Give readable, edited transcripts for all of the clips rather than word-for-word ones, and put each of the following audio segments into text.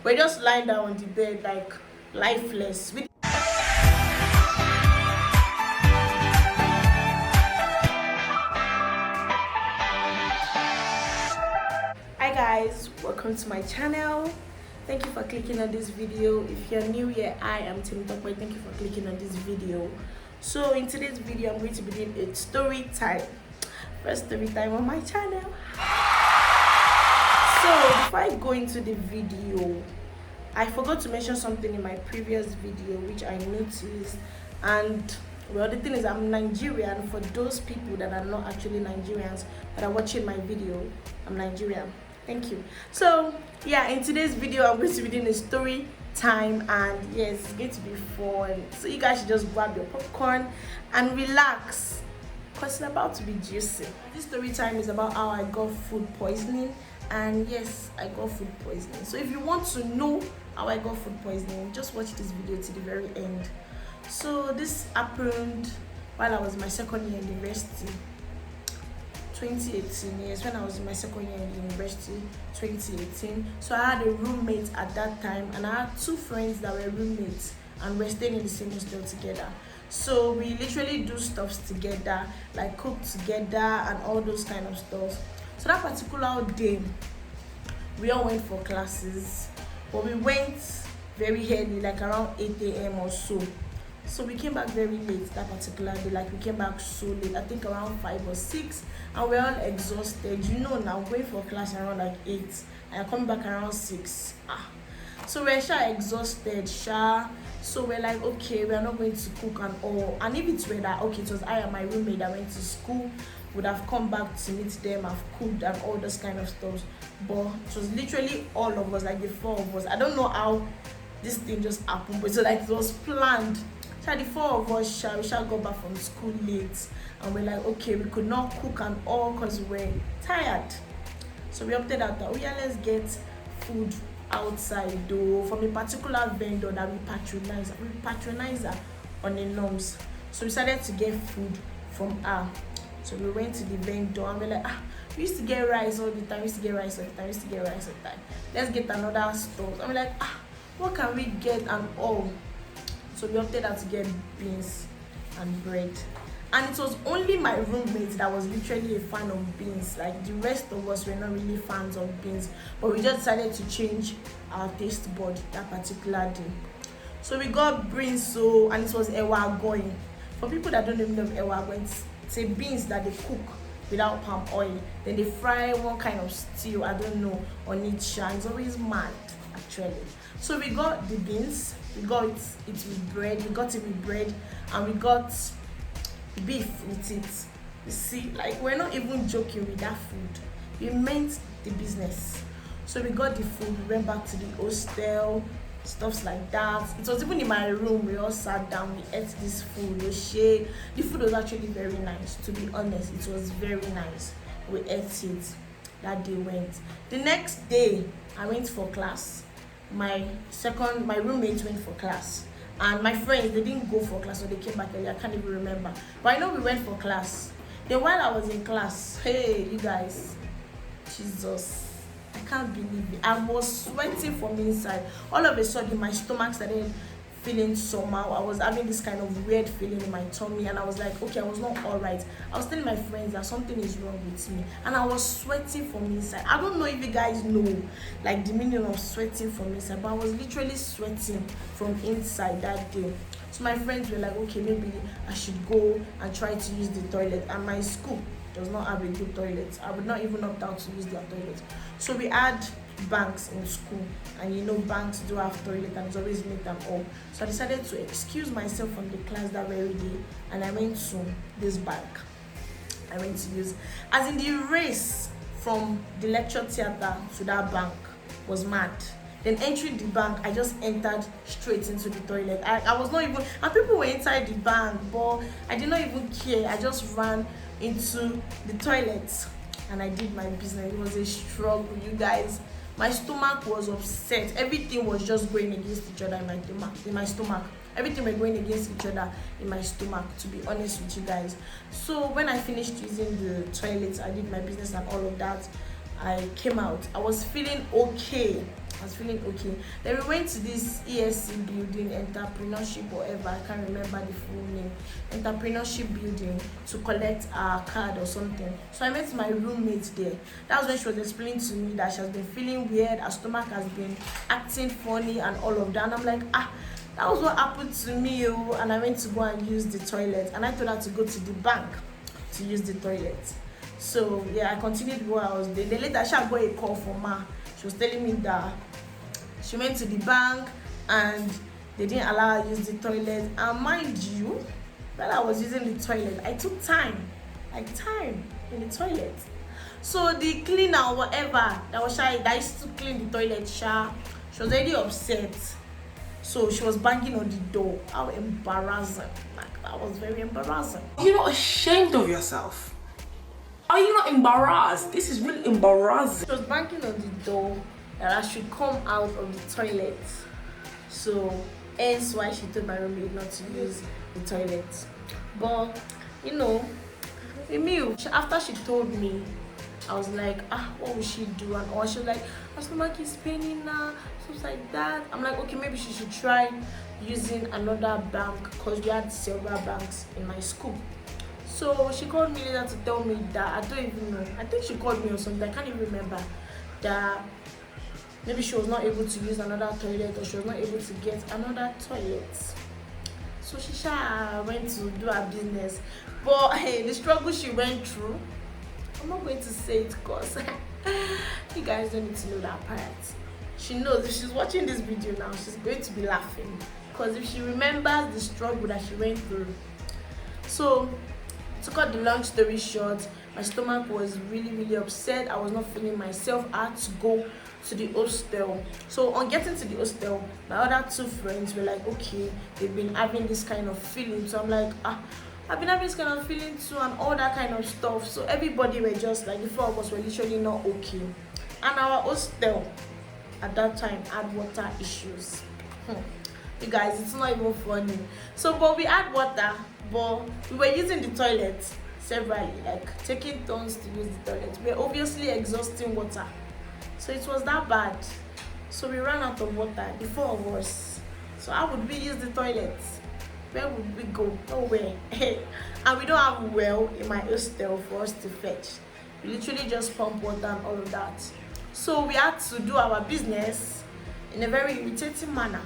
We're just lying down on the bed like lifeless. Hi guys, welcome to my channel. Thank you for clicking on this video. If you're new here, I am Tim Tokwe. Thank you for clicking on this video. So in today's video, I'm going to be doing a story time. First story time on my channel. So before I go into the video, I forgot to mention something in my previous video which I noticed. And well, the thing is, I'm Nigerian. For those people that are not actually Nigerians that are watching my video, I'm Nigerian. Thank you. So yeah, in today's video I'm going to be doing a story time, and yes, it's going to be fun. So you guys should just grab your popcorn and relax because it's about to be juicy. This story time is about how I got food poisoning, and yes, I got food poisoning. So if you want to know how I got food poisoning, just watch this video to the very end. So this happened while I was in my second year in university, 2018. Yes, when I was in my second year in university, 2018. So I had a roommate at that time, and I had two friends that were roommates, and we're staying in the same hostel together. So we literally do stuff together, like cook together and all those kind of stuff. So that particular day, we all went for classes, but we went very early, like around 8 a.m. or so. So we came back very late that particular day, like we came back so late, I think around 5 or 6, and we're all exhausted. You know, now going for class around like 8 and coming back around 6. So we're exhausted, so we're like, okay, we're not going to cook and all. And if it were that, okay, it was I and my roommate that went to school, would have come back to meet them, have cooked and all those kind of stuff. But it was literally all of us, like the 4 of us. I don't know how this thing just happened, but so like it was planned. So the 4 of us, we shall go back from school late, and we're like, okay, we could not cook and all because we're tired. So we opted out that, oh yeah, let's get food outside though, from a particular vendor that we patronize her on the norms. So we started to get food from her. So we went to the vendor and we're like, we used to get rice all the time, let's get another stove. And we're like, what can we get and all? So we opted out to get beans and bread. And it was only my roommate that was literally a fan of beans. Like the rest of us were not really fans of beans, but we just decided to change our taste bud that particular day. So we got beans, and it was ewa going. For people that don't even know ewa going, it's a beans that they cook without palm oil. Then they fry one kind of stew, I don't know, on it. It's always mad, actually. So we got the beans, we got it with bread, and we got beef with it. You see, like, we're not even joking with that food. We meant the business. So we got the food, we went back to the hostel, stuffs like that. It was even in my room. We all sat down, we ate this food. The food was actually very nice, to be honest. It was very nice. We ate it. That day went. The next day, I went for class. My roommate went for class, and my friends, they didn't go for class, so they came back early. I can't even remember, but I know we went for class. Then while I was in class, hey you guys, Jesus, I can't believe it, I was sweating from inside. All of a sudden my stomach started feeling somehow. I was having this kind of weird feeling in my tummy, and I was like, okay, I was not all right. I was telling my friends that something is wrong with me, and I was sweating from inside. I don't know if you guys know like the meaning of sweating from inside, but I was literally sweating from inside that day. So my friends were like, okay, maybe I should go and try to use the toilet, and my school does not have a good toilet. I would not even opt out to use their toilet. So we had banks in school, and you know banks do have toilet, and it's always make them all. So I decided to excuse myself from the class that very day, and I went to this bank. I went to use, as in the race from the lecture theater to that bank was mad. Then entering the bank, I just entered straight into the toilet. I was not even, and people were inside the bank, but I did not even care. I just ran into the toilet and I did my business. It was a struggle, you guys. My stomach was upset. Everything was just going against each other in my stomach. Everything were going against each other in my stomach, to be honest with you guys. So when I finished using the toilet, I did my business and all of that. I came out. I was feeling okay. I was feeling okay. Then we went to this ESC building, entrepreneurship, whatever, I can't remember the full name, entrepreneurship building, to collect our card or something. So I met my roommate there. That was when she was explaining to me that she has been feeling weird, her stomach has been acting funny and all of that. And I'm like, that was what happened to me. And I went to go and use the toilet, and I told her to go to the bank to use the toilet. So yeah, I continued where I was there. Then later she got a call from her. She was telling me that she went to the bank and they didn't allow her to use the toilet. And mind you, while I was using the toilet, I took time in the toilet. So the cleaner or whatever that used to clean the toilet, she was already upset. So she was banging on the door. How embarrassing. Like, that was very embarrassing. You're not ashamed of yourself? Are you not embarrassed? This is really embarrassing. She was banging on the door that I should come out of the toilet. So hence why she told my roommate not to use the toilet. But after she told me, I was like, what will she do? And all, she was like, her stomach is paining now, stuff like that. I'm like, okay, maybe she should try using another bank, because we had several banks in my school. So she called me later to tell me that, I don't even know, I think she called me or something, I can't even remember, that maybe she was not able to use another toilet, or she was not able to get another toilet. So she went to do her business. But hey, the struggle she went through, I'm not going to say it because you guys don't need to know that part. She knows. If she's watching this video now, she's going to be laughing, because if she remembers the struggle that she went through. So to cut the long story short, my stomach was really upset. I was not feeling myself. I had to go to the hostel. So on getting to the hostel, my other two friends were like, okay, they've been having this kind of feeling. So I'm like, I've been having this kind of feeling too, and all that kind of stuff. So everybody were just like, the four of us were literally not okay. And our hostel at that time had water issues. You guys, it's not even funny. So but we had water, but we were using the toilet severally, like taking turns to use the toilet. We were obviously exhausting water, so it was that bad. So we ran out of water, the four of us. So how would we use the toilet? Where would we go? Nowhere. And we don't have a well in my hostel for us to fetch. We literally just pump water and all of that. So we had to do our business in a very irritating manner.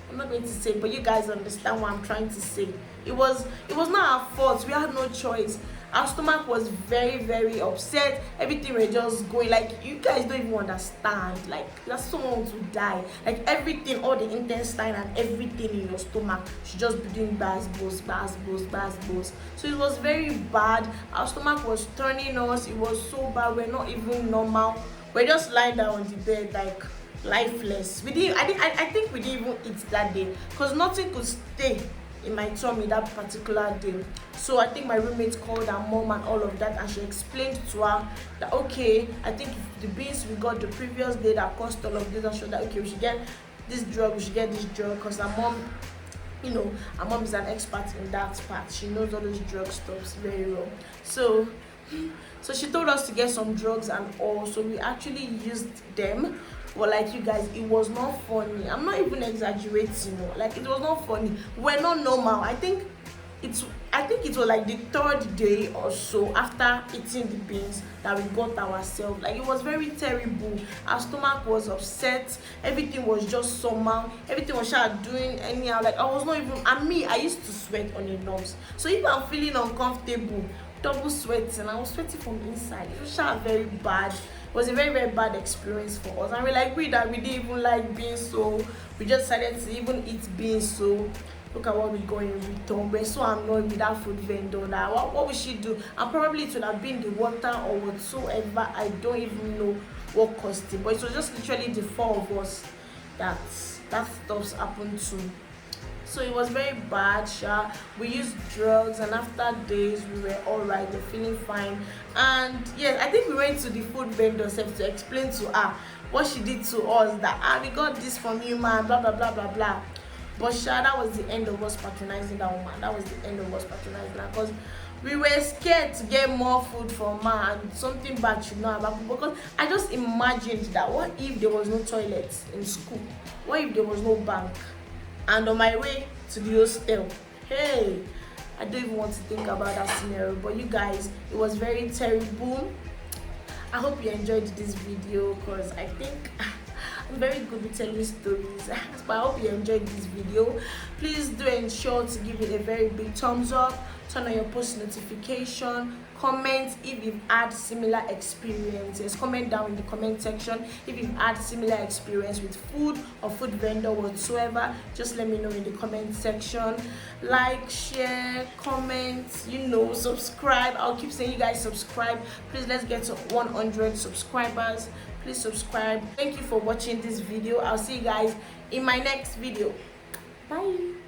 I'm not going to say, but you guys understand what I'm trying to say. It was not our fault. We had no choice. Our stomach was very upset. Everything was just going, like, you guys don't even understand. Like, that's someone to die. Like, everything, all the intestine and everything in your stomach should just be doing buzz. So it was very bad. Our stomach was turning us. It was so bad. We're not even normal. We're just lying down on the bed like lifeless. I think we didn't even eat that day, because nothing could stay in my tummy that particular day. So I think my roommate called her mom and all of that, and she explained to her that, okay, I think the beans we got the previous day that caused all of this, and she was like, okay, we should get this drug, because her mom, her mom is an expert in that part. She knows all those drug stuffs very well. So she told us to get some drugs and all. So we actually used them. But like, you guys, it was not funny. I'm not even exaggerating. Like, it was not funny. We're not normal. I think it was like the third day or so after eating the beans that we got ourselves. Like, it was very terrible. Our stomach was upset. Everything was just somehow. Everything was doing anyhow. Like, I was not even. And me, I used to sweat on the nose. So if I'm feeling uncomfortable, double sweating, I was sweating from inside. It was very bad. It was a very bad experience for us. And we're like, we didn't even like beans, so we just decided to even eat beans. So look at what we got in return. We're so annoyed with that food vendor. Now what would she do? And probably it would have been the water or whatsoever. I don't even know what caused it, but it was just literally the four of us that stuff's happened to. So it was very bad. We used drugs, and after days we were all right. We're feeling fine. And yes, I think we went to the food vendor to explain to her what she did to us, that we got this from you, man, blah blah. But that was the end of us patronizing that woman. That was the end of us patronizing her, because we were scared to get more food from her and something bad should not happen, because I just imagined that what if there was no toilet in school, what if there was no bank, and on my way to the hostel, hey, I don't even want to think about that scenario. But you guys, it was very terrible. I hope you enjoyed this video, because I think I'm very good with telling stories. But I hope you enjoyed this video. Please do ensure to give it a very big thumbs up, turn on your post notification, comment if you've had similar experiences, comment down in the comment section if you've had similar experience with food or food vendor whatsoever. Just let me know in the comment section. Like, share, comment, subscribe. I'll keep saying you guys subscribe. Please, let's get to 100 subscribers. Please subscribe. Thank you for watching this video. I'll see you guys in my next video. Bye.